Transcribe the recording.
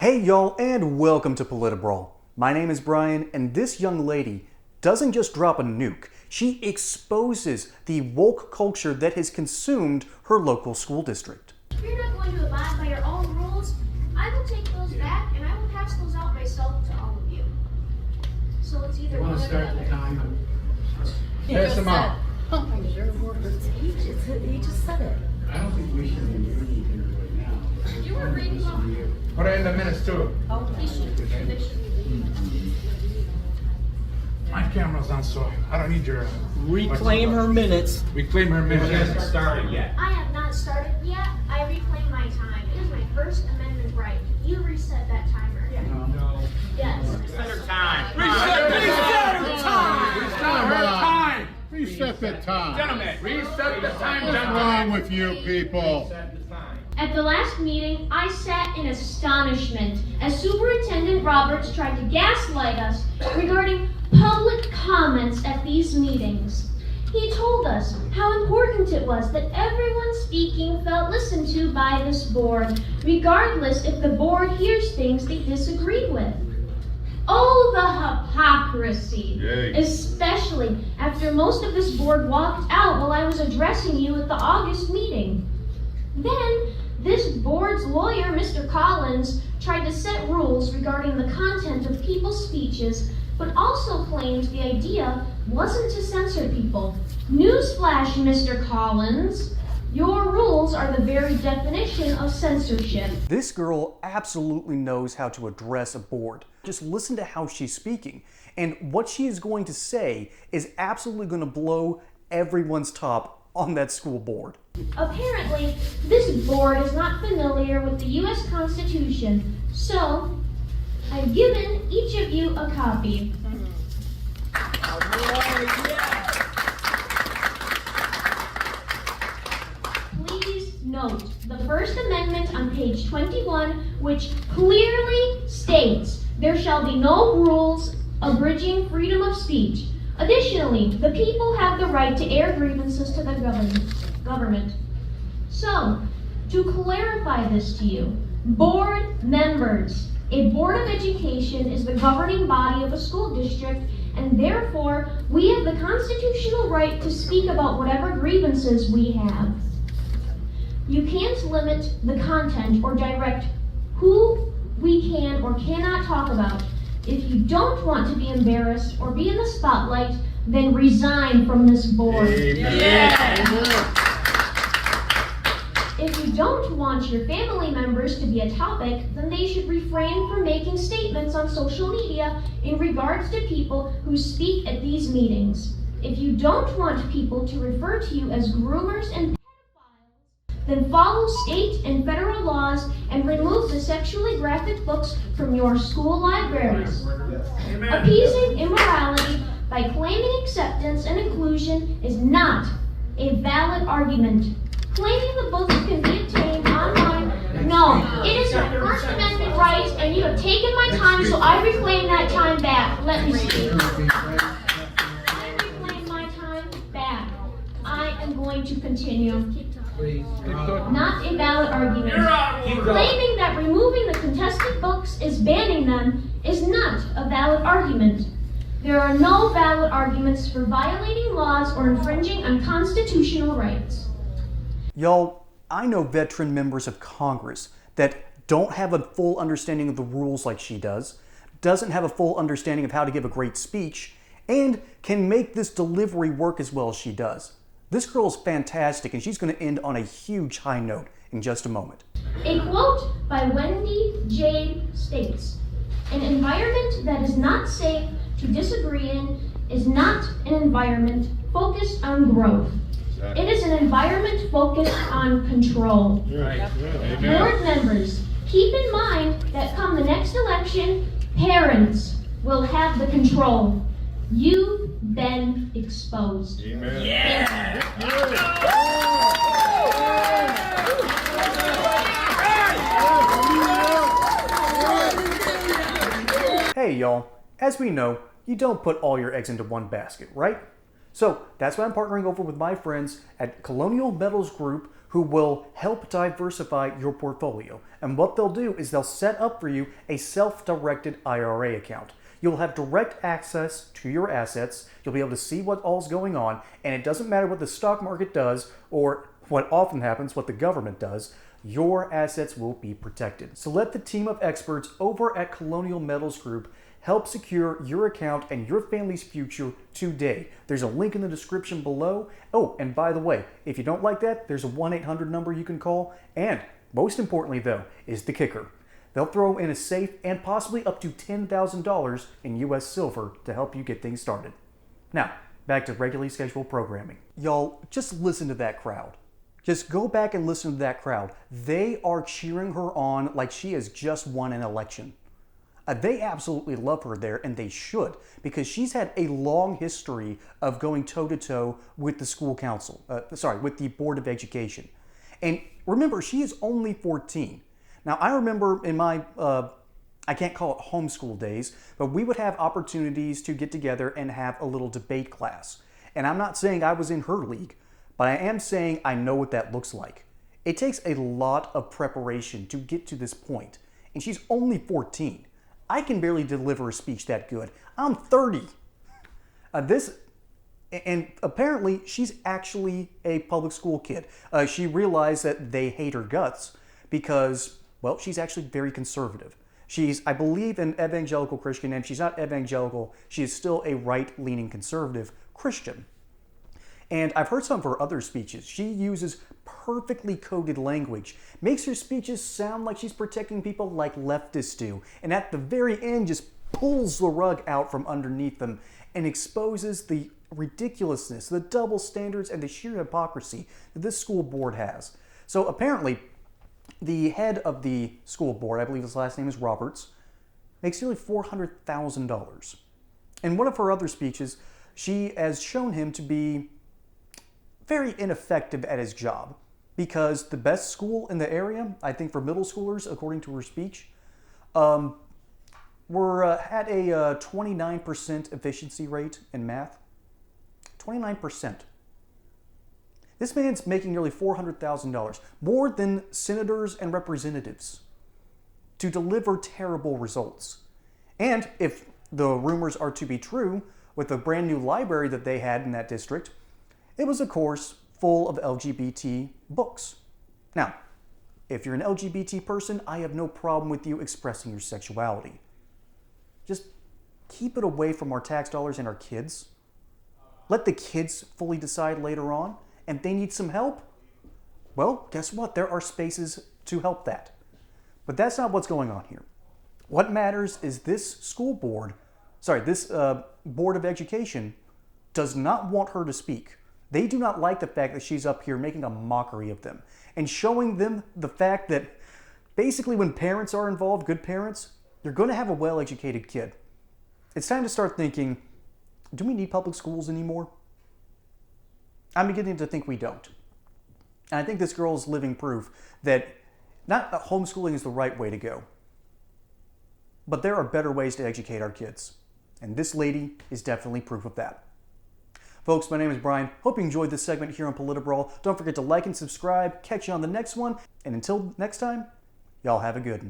Hey y'all, and welcome to Politibrawl. My name is Brian, and this young lady doesn't just drop a nuke, she exposes the woke culture that has consumed her local school district. If you're not going to abide by your own rules, I will take those back and I will pass those out myself to all of you. So it's either one or the other. Pass them out. Oh, he just said it. I don't think we should be reading here right now. You were reading off. Put it in the minutes too. They should be reading. My camera's on, so I don't need your. Reclaim her minutes. Reclaim her minutes. It hasn't started yet. I have not started yet. I reclaim my time. It is my First Amendment right. You reset that timer. No. Yes. Reset her time. Reset that time. Gentlemen, reset the time. What's wrong with you people? At the last meeting, I sat in astonishment as Superintendent Roberts tried to gaslight us regarding public comments at these meetings. He told us how important it was that everyone speaking felt listened to by this board, regardless if the board hears things they disagree with. Oh, the hypocrisy, especially after most of this board walked out while I was addressing you at the August meeting. Then, this board's lawyer, Mr. Collins, tried to set rules regarding the content of people's speeches, but also claimed the idea wasn't to censor people. Newsflash, Mr. Collins, your rules are the very definition of censorship. This girl absolutely knows how to address a board. Just listen to how she's speaking. And what she is going to say is absolutely going to blow everyone's top on that school board. Apparently, this board is not familiar with the U.S. Constitution, so I've given each of you a copy. Please note the First Amendment on page 21, which clearly states there shall be no rules abridging freedom of speech. Additionally, the people have the right to air grievances to the government. So, to clarify this to you, board members, a board of education is the governing body of a school district, and therefore, we have the constitutional right to speak about whatever grievances we have. You can't limit the content or direct who we can or cannot talk about. If you don't want to be embarrassed or be in the spotlight, then resign from this board. If you don't want your family members to be a topic, then they should refrain from making statements on social media in regards to people who speak at these meetings. If you don't want people to refer to you as groomers and pedophiles, then follow state and federal laws and remove the sexually graphic books from your school libraries. Appeasing immorality by claiming acceptance and inclusion is not a valid argument. Claiming the books can be obtained online, no, it is my First Amendment right, and you have taken my time, so I reclaim that time back. Let me speak. I reclaim my time back. I am going to continue. Not a valid argument. Claiming that removing the contested books is banning them is not a valid argument. There are no valid arguments for violating laws or infringing on constitutional rights. Y'all, I know veteran members of Congress that don't have a full understanding of the rules like she does, doesn't have a full understanding of how to give a great speech, and can make this delivery work as well as she does. This girl is fantastic, and she's going to end on a huge high note in just a moment. A quote by Wendy Jade states, "An environment that is not safe to disagree in is not an environment focused on growth. It is an environment focused on control." Board members, keep in mind that come the next election, parents will have the control. You've been exposed. Amen. Hey y'all, as we know, you don't put all your eggs into one basket, right? So that's why I'm partnering over with my friends at Colonial Metals Group who will help diversify your portfolio. And what they'll do is they'll set up for you a self-directed IRA account. You'll have direct access to your assets. You'll be able to see what all's going on, and it doesn't matter what the stock market does or what often happens, what the government does, your assets will be protected. So let the team of experts over at Colonial Metals Group help secure your account and your family's future today. There's a link in the description below. Oh, and by the way, if you don't like that, there's a 1-800 number you can call. And most importantly though, is the kicker. They'll throw in a safe and possibly up to $10,000 in US silver to help you get things started. Now, back to regularly scheduled programming. Y'all, just listen to that crowd. Just go back and listen to that crowd. They are cheering her on like she has just won an election. They absolutely love her there, and they should, because she's had a long history of going toe-to-toe with the school council, with the Board of Education. And remember, she is only 14. Now, I remember in my, I can't call it homeschool days, but we would have opportunities to get together and have a little debate class. And I'm not saying I was in her league, but I am saying I know what that looks like. It takes a lot of preparation to get to this point, and she's only 14. I can barely deliver a speech that good. I'm 30. And apparently she's actually a public school kid. She realized that they hate her guts because, well, she's actually very conservative. She's, I believe, an evangelical Christian, and if she's not evangelical, she is still a right-leaning conservative Christian. And I've heard some of her other speeches. She uses perfectly coded language, makes her speeches sound like she's protecting people like leftists do, and at the very end just pulls the rug out from underneath them and exposes the ridiculousness, the double standards, and the sheer hypocrisy that this school board has. So apparently, the head of the school board, I believe his last name is Roberts, makes nearly $400,000. In one of her other speeches, she has shown him to be very ineffective at his job, because the best school in the area, I think for middle schoolers, according to her speech, had a 29% efficiency rate in math. 29%. This man's making nearly $400,000, more than senators and representatives, to deliver terrible results. And if the rumors are to be true, with the brand new library that they had in that district, it was, of course, full of LGBT books. Now, if you're an LGBT person, I have no problem with you expressing your sexuality. Just keep it away from our tax dollars and our kids. Let the kids fully decide later on. And if they need some help, well, guess what? There are spaces to help that. But that's not what's going on here. What matters is this Board of Education does not want her to speak. They do not like the fact that she's up here making a mockery of them and showing them the fact that basically when parents are involved, good parents, you're going to have a well-educated kid. It's time to start thinking, do we need public schools anymore? I'm beginning to think we don't. And I think this girl is living proof that not that homeschooling is the right way to go, but there are better ways to educate our kids. And this lady is definitely proof of that. Folks, my name is Brian. Hope you enjoyed this segment here on Politibrawl. Don't forget to like and subscribe. Catch you on the next one. And until next time, y'all have a good one.